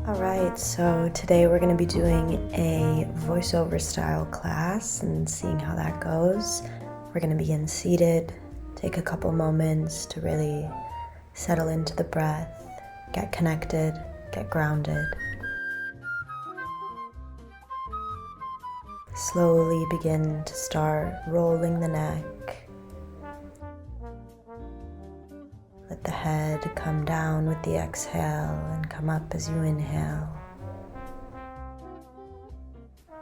Alright, so today we're going to be doing a voiceover style class and seeing how that goes. We're going to begin seated, take a couple moments to really settle into the breath, get connected, get grounded. Slowly begin to start rolling the neck. Let the head come down with the exhale and come up as you inhale.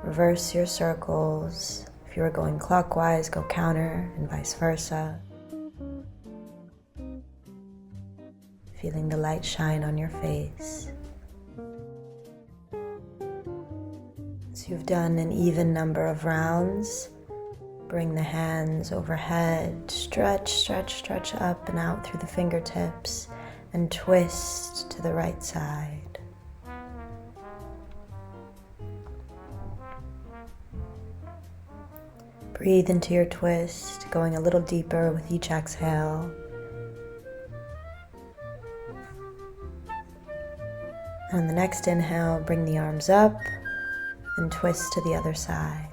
Reverse your circles. If you are going clockwise, go counter and vice versa. Feeling the light shine on your face. As you've done an even number of rounds, bring the hands overhead, stretch up and out through the fingertips, and twist to the right side. Breathe into your twist, going a little deeper with each exhale. And on the next inhale, bring the arms up and twist to the other side.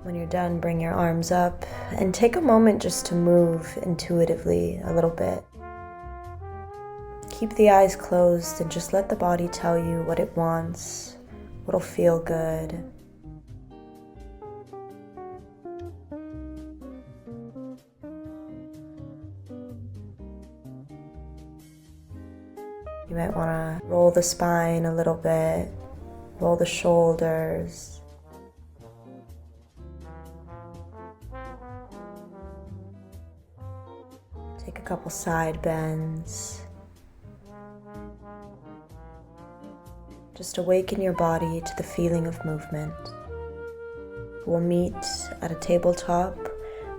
When you're done, bring your arms up and take a moment just to move intuitively a little bit. Keep the eyes closed and just let the body tell you what it wants, what'll feel good. You might want to roll the spine a little bit, roll the shoulders. Take a couple side bends. Just awaken your body to the feeling of movement. We'll meet at a tabletop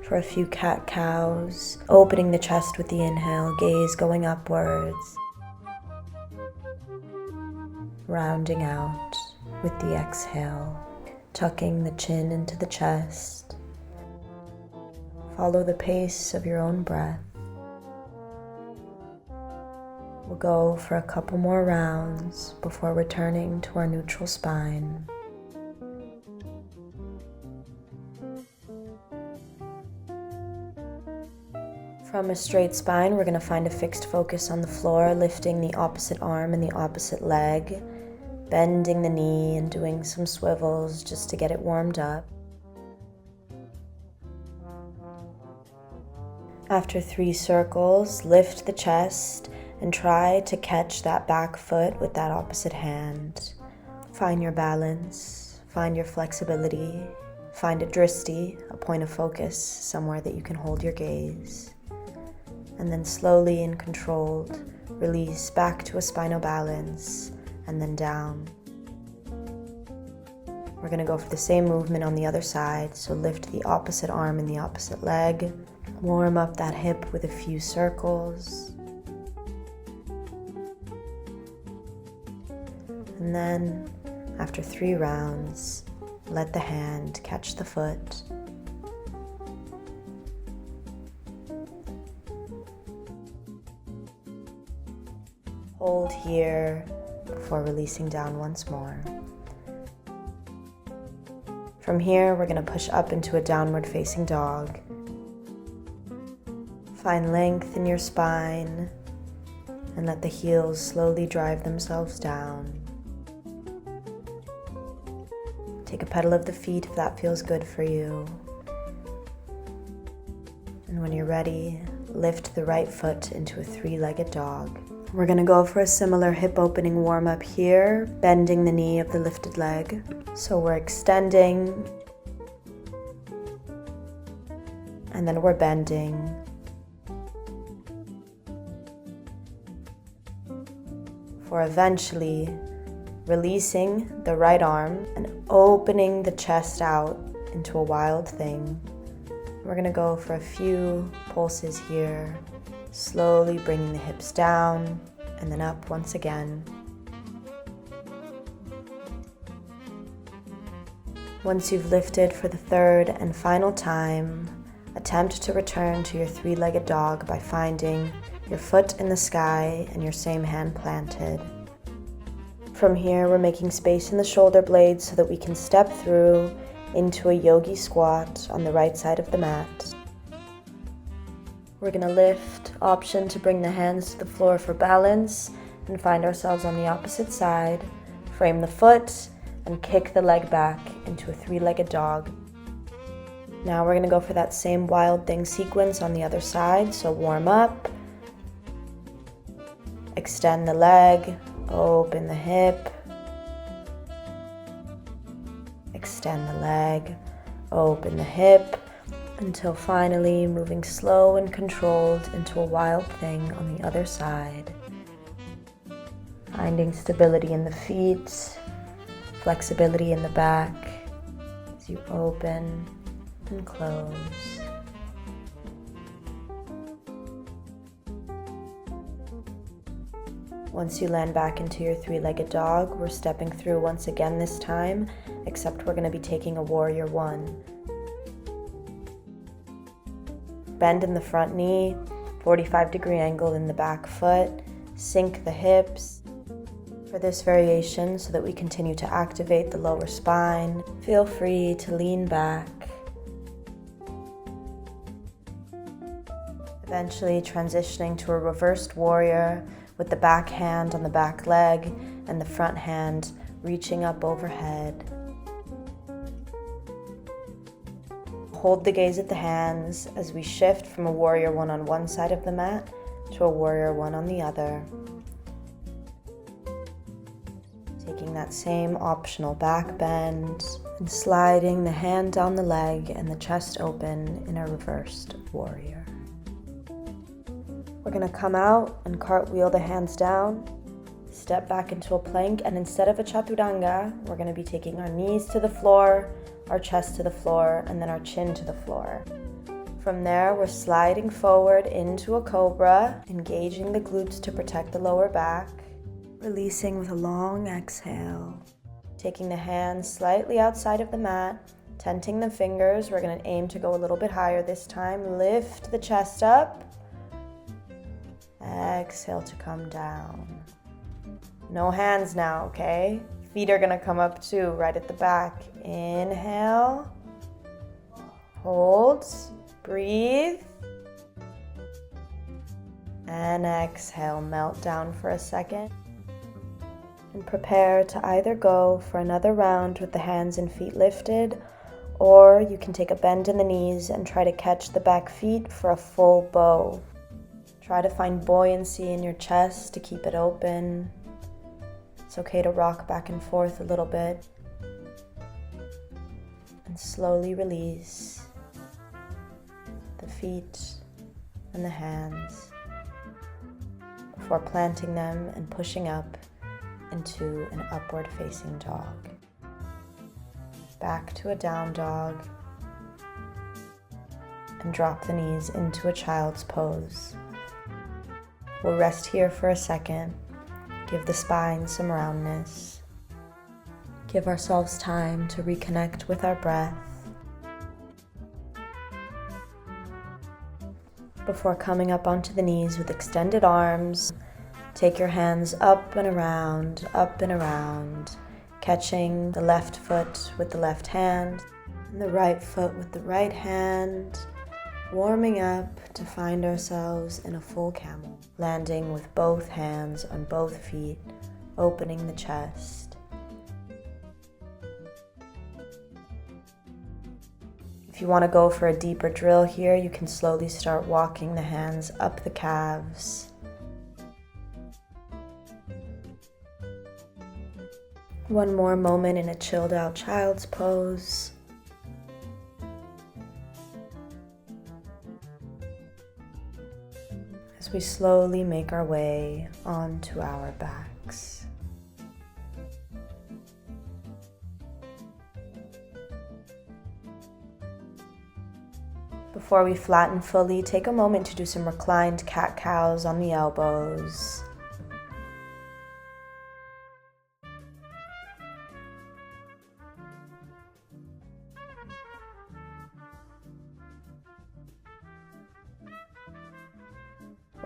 for a few cat-cows, opening the chest with the inhale, gaze going upwards, rounding out with the exhale, tucking the chin into the chest. Follow the pace of your own breath. We'll go for a couple more rounds before returning to our neutral spine. From a straight spine, we're going to find a fixed focus on the floor, lifting the opposite arm and the opposite leg, bending the knee and doing some swivels just to get it warmed up. After 3 circles, lift the chest and try to catch that back foot with that opposite hand. Find your balance, find your flexibility, find a dristi, a point of focus, somewhere that you can hold your gaze. And then slowly and controlled, release back to a spinal balance and then down. We're going to go for the same movement on the other side, so lift the opposite arm and the opposite leg. Warm up that hip with a few circles. And then, after 3 rounds, let the hand catch the foot. Hold here before releasing down once more. From here, we're going to push up into a downward facing dog. Find length in your spine and let the heels slowly drive themselves down. Take a pedal of the feet if that feels good for you. And when you're ready, lift the right foot into a 3-legged dog. We're going to go for a similar hip opening warm up here, bending the knee of the lifted leg. So we're extending, and then we're bending. For eventually releasing the right arm and opening the chest out into a wild thing. We're going to go for a few pulses here, slowly bringing the hips down and then up once again. Once you've lifted for the third and final time, attempt to return to your three-legged dog by finding your foot in the sky and your same hand planted. From here, we're making space in the shoulder blades so that we can step through into a yogi squat on the right side of the mat. We're going to lift, option to bring the hands to the floor for balance, and find ourselves on the opposite side. Frame the foot and kick the leg back into a three-legged dog. Now we're going to go for that same wild thing sequence on the other side. So warm up, extend the leg, open the hip, extend the leg, open the hip, until finally moving slow and controlled into a wild thing on the other side. Finding stability in the feet, flexibility in the back as you open and close. Once you land back into your three-legged dog, we're stepping through once again this time, except we're going to be taking a warrior one. Bend in the front knee, 45-degree angle in the back foot, sink the hips. For this variation, so that we continue to activate the lower spine, feel free to lean back. Eventually transitioning to a reversed warrior with the back hand on the back leg and the front hand reaching up overhead. Hold the gaze at the hands as we shift from a warrior one on one side of the mat to a warrior one on the other. Taking that same optional back bend and sliding the hand down the leg and the chest open in a reversed warrior. We're going to come out and cartwheel the hands down, step back into a plank, and instead of a chaturanga, we're going to be taking our knees to the floor, our chest to the floor, and then our chin to the floor. From there, we're sliding forward into a cobra, engaging the glutes to protect the lower back, releasing with a long exhale. Taking the hands slightly outside of the mat, tenting the fingers. We're going to aim to go a little bit higher this time. Lift the chest up. Exhale to come down. No hands now, okay? Feet are gonna come up too, right at the back. Inhale. Hold. Breathe. And exhale. Melt down for a second. And prepare to either go for another round with the hands and feet lifted, or you can take a bend in the knees and try to catch the back feet for a full bow. Try to find buoyancy in your chest to keep it open. It's okay to rock back and forth a little bit. And slowly release the feet and the hands before planting them and pushing up into an upward facing dog. Back to a down dog. And drop the knees into a child's pose. We'll rest here for a second, give the spine some roundness, give ourselves time to reconnect with our breath before coming up onto the knees with extended arms. Take your hands up and around, catching the left foot with the left hand and the right foot with the right hand, warming up to find ourselves in a full camel, landing with both hands on both feet, opening the chest. If you want to go for a deeper drill here, you can slowly start walking the hands up the calves. One more moment in a chilled out child's pose. As we slowly make our way onto our backs. Before we flatten fully, take a moment to do some reclined cat-cows on the elbows.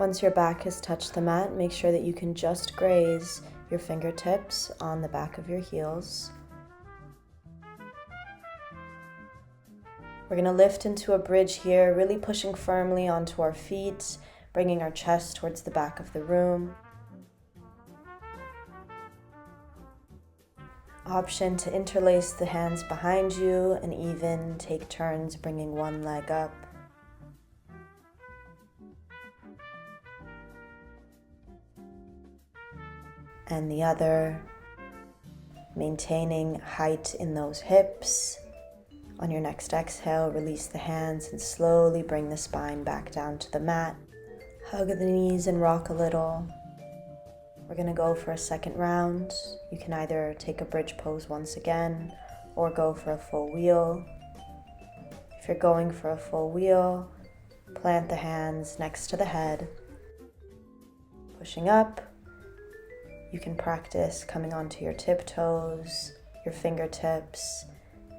Once your back has touched the mat, make sure that you can just graze your fingertips on the back of your heels. We're going to lift into a bridge here, really pushing firmly onto our feet, bringing our chest towards the back of the room. Option to interlace the hands behind you and even take turns bringing one leg up. And the other, maintaining height in those hips. On your next exhale, release the hands and slowly bring the spine back down to the mat. Hug the knees and rock a little. We're going to go for a second round. You can either take a bridge pose once again or go for a full wheel. If you're going for a full wheel, plant the hands next to the head, pushing up. You can practice coming onto your tiptoes, your fingertips,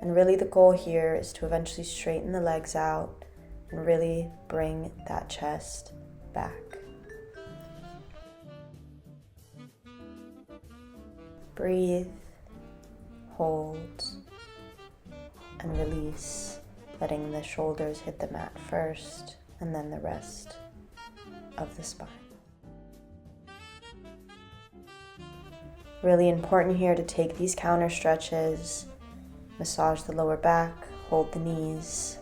and really the goal here is to eventually straighten the legs out and really bring that chest back. Breathe, hold, and release, letting the shoulders hit the mat first and then the rest of the spine. Really important here to take these counter stretches, massage the lower back, hold the knees.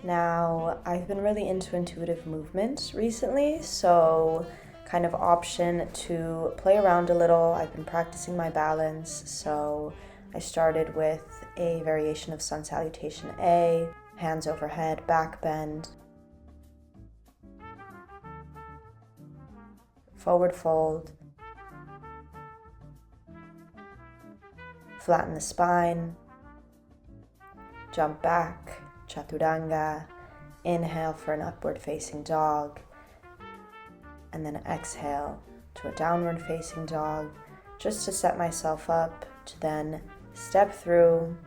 Now, I've been really into intuitive movement recently, so kind of option to play around a little. I've been practicing my balance, so I started with a variation of Sun Salutation A, hands overhead, back bend, forward fold, flatten the spine, jump back, Chaturanga, inhale for an upward facing dog, and then exhale to a downward facing dog, just to set myself up to then step through,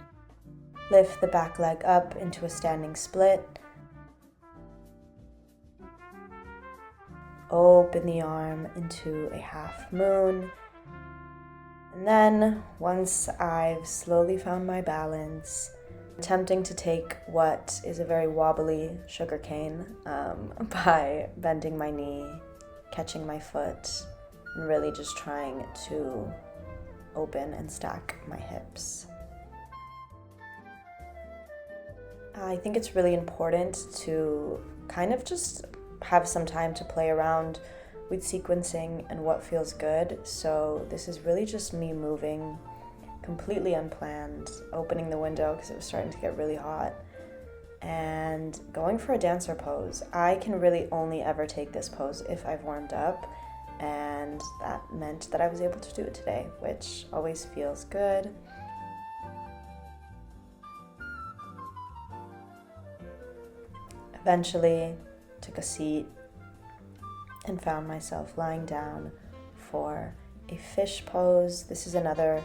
lift the back leg up into a standing split, open the arm into a half moon, and then once I've slowly found my balance, attempting to take what is a very wobbly sugar cane by bending my knee, catching my foot, and really just trying to open and stack my hips. I think it's really important to kind of just have some time to play around with sequencing and what feels good. So this is really just me moving completely unplanned, opening the window because it was starting to get really hot, and going for a dancer pose. I can really only ever take this pose if I've warmed up, and that meant that I was able to do it today, which always feels good. Eventually took a seat and found myself lying down for a fish pose. This is another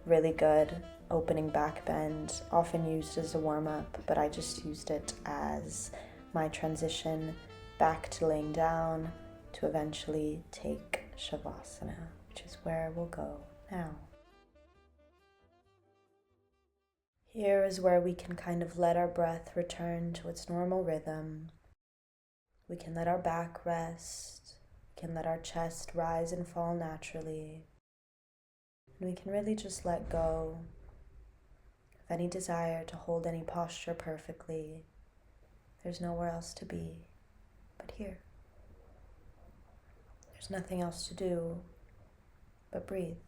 really good opening back bend, often used as a warm-up, but I just used it as my transition back to laying down to eventually take Shavasana, which is where we'll go now. Here is where we can kind of let our breath return to its normal rhythm. We can let our back rest, we can let our chest rise and fall naturally, and we can really just let go of any desire to hold any posture perfectly. There's nowhere else to be but here. There's nothing else to do but breathe.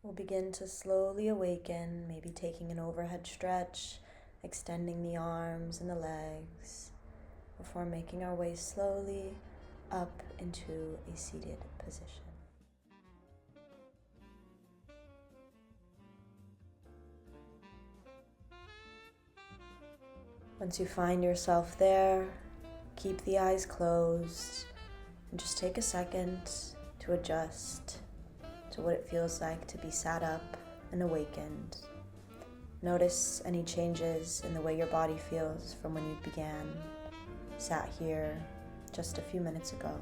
We'll begin to slowly awaken, maybe taking an overhead stretch, extending the arms and the legs, before making our way slowly up into a seated position. Once you find yourself there, keep the eyes closed and just take a second to adjust to what it feels like to be sat up and awakened. Notice any changes in the way your body feels from when you began sat here just a few minutes ago.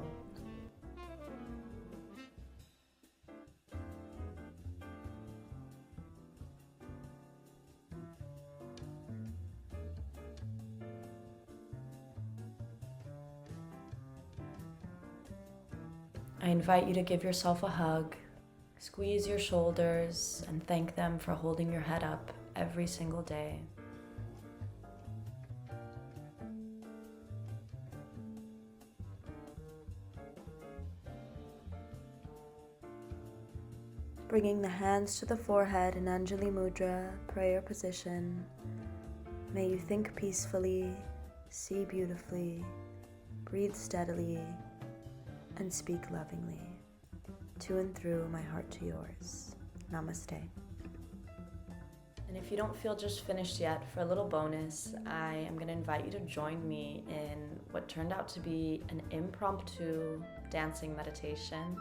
I invite you to give yourself a hug, squeeze your shoulders, and thank them for holding your head up every single day. Bringing the hands to the forehead in Anjali Mudra, prayer position. May you think peacefully, see beautifully, breathe steadily, and speak lovingly. To and through my heart to yours. Namaste. And if you don't feel just finished yet, for a little bonus, I am going to invite you to join me in what turned out to be an impromptu dancing meditation.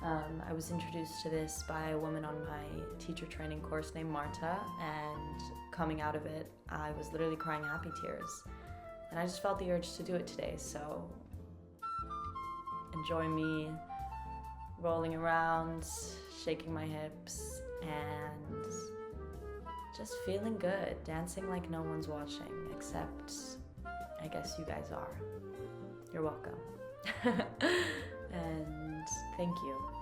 I was introduced to this by a woman on my teacher training course named Marta, and coming out of it, I was literally crying happy tears. And I just felt the urge to do it today, so enjoy me rolling around, shaking my hips, and just feeling good, dancing like no one's watching, except I guess you guys are. You're welcome. And thank you.